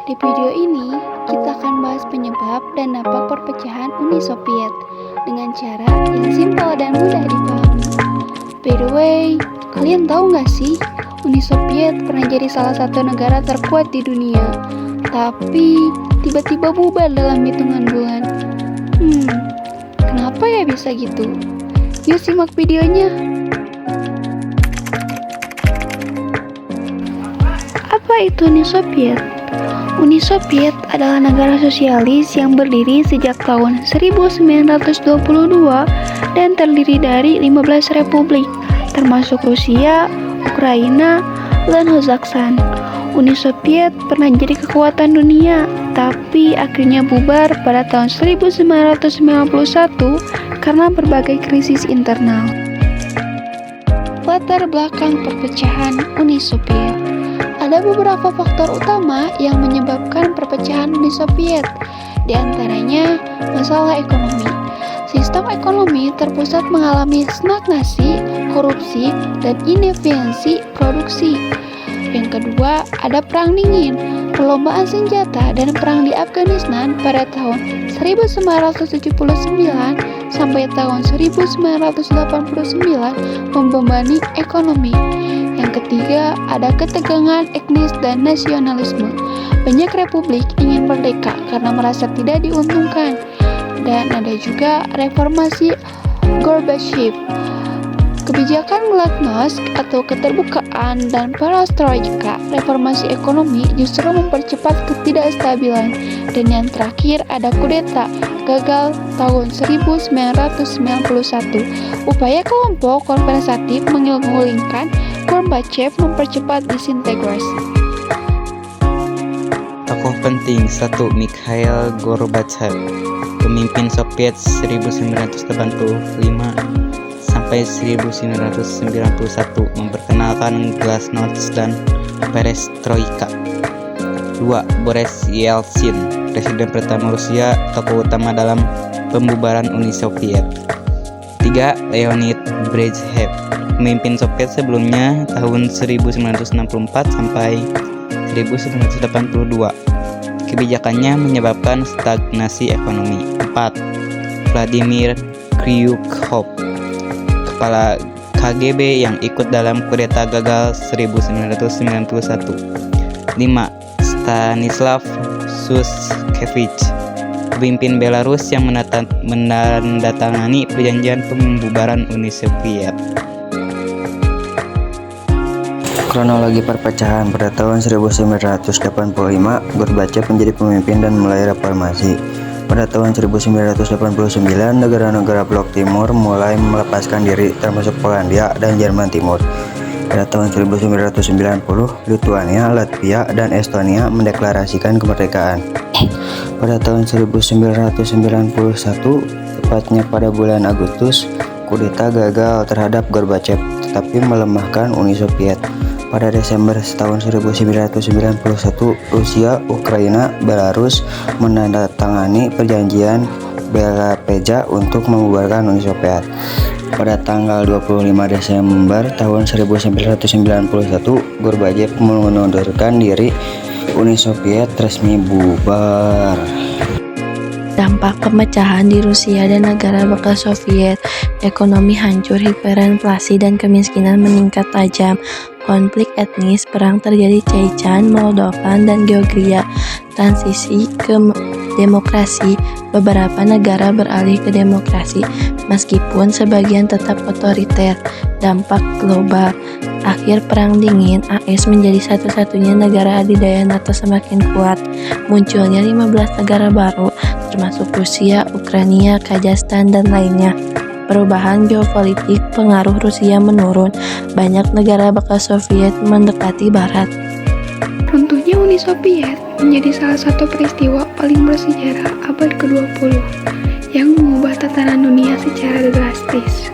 Di video ini, kita akan bahas penyebab dan dampak perpecahan Uni Soviet dengan cara yang simpel dan mudah dipahami. By the way, kalian tahu nggak sih, Uni Soviet pernah jadi salah satu negara terkuat di dunia, tapi tiba-tiba bubar dalam hitungan bulan. Kenapa ya bisa gitu? Yuk simak videonya. Apa itu Uni Soviet? Uni Soviet adalah negara sosialis yang berdiri sejak tahun 1922 dan terdiri dari 15 republik, termasuk Rusia, Ukraina, dan Kazakhstan. Uni Soviet pernah jadi kekuatan dunia, tapi akhirnya bubar pada tahun 1991 karena berbagai krisis internal. Latar belakang perpecahan Uni Soviet. Ada beberapa faktor utama yang menyebabkan perpecahan Uni Soviet, di antaranya masalah ekonomi. Sistem ekonomi terpusat mengalami stagnasi, korupsi, dan inefisiensi produksi. Yang kedua, ada perang dingin, perlombaan senjata dan perang di Afghanistan pada tahun 1979 sampai tahun 1989 membebani ekonomi. Yang ketiga, ada ketegangan etnis dan nasionalisme. Banyak republik ingin merdeka karena merasa tidak diuntungkan. Dan ada juga reformasi Gorbachev. Kebijakan glasnost atau keterbukaan dan perestroika, reformasi ekonomi justru mempercepat ketidakstabilan. Dan yang terakhir ada kudeta, gagal tahun 1991. Upaya kelompok konservatif menggulingkan Gorbachev mempercepat disintegrasi. Tokoh penting 1. Mikhail Gorbachev, pemimpin Soviet 1985 sampai 1991, memperkenalkan glasnost dan perestroika. 2. Boris Yeltsin, presiden pertama Rusia, tokoh utama dalam pembubaran Uni Soviet. 3. Leonid Brezhnev, pemimpin Soviet sebelumnya tahun 1964 sampai 1982. Kebijakannya menyebabkan stagnasi ekonomi. 4. Vladimir Kryukov, kepala KGB yang ikut dalam kudeta gagal 1991. 5. Stanislav Shustkevich, pemimpin Belarus yang menandatangani perjanjian pembubaran Uni Soviet. Kronologi perpecahan. Pada tahun 1985, Gorbachev menjadi pemimpin dan mulai reformasi. Pada tahun 1989, negara-negara Blok Timur mulai melepaskan diri, termasuk Polandia dan Jerman Timur. Pada tahun 1990, Lituania, Latvia, dan Estonia mendeklarasikan kemerdekaan. Pada tahun 1991, tepatnya pada bulan Agustus, kudeta gagal terhadap Gorbachev, tetapi melemahkan Uni Soviet. Pada Desember tahun 1991, Rusia, Ukraina, Belarus menandatangani perjanjian Bela-Peja untuk membubarkan Uni Soviet. Pada tanggal 25 Desember tahun 1991, Gorbachev mengundurkan diri. Uni Soviet resmi bubar. Dampak pemecahan di Rusia dan negara bekas Soviet. Ekonomi hancur, hiperinflasi dan kemiskinan meningkat tajam. Konflik etnis, perang terjadi Chechen, Moldovan, dan Georgia. Transisi ke demokrasi, beberapa negara beralih ke demokrasi, meskipun sebagian tetap otoriter. Dampak global, akhir perang dingin, AS menjadi satu-satunya negara adidaya NATO semakin kuat. Munculnya 15 negara baru, termasuk Rusia, Ukraina, Kazakhstan, dan lainnya. Perubahan geopolitik, pengaruh Rusia menurun, banyak negara bekas Soviet mendekati Barat. Runtuhnya Uni Soviet menjadi salah satu peristiwa paling bersejarah abad ke-20 yang mengubah tatanan dunia secara drastis.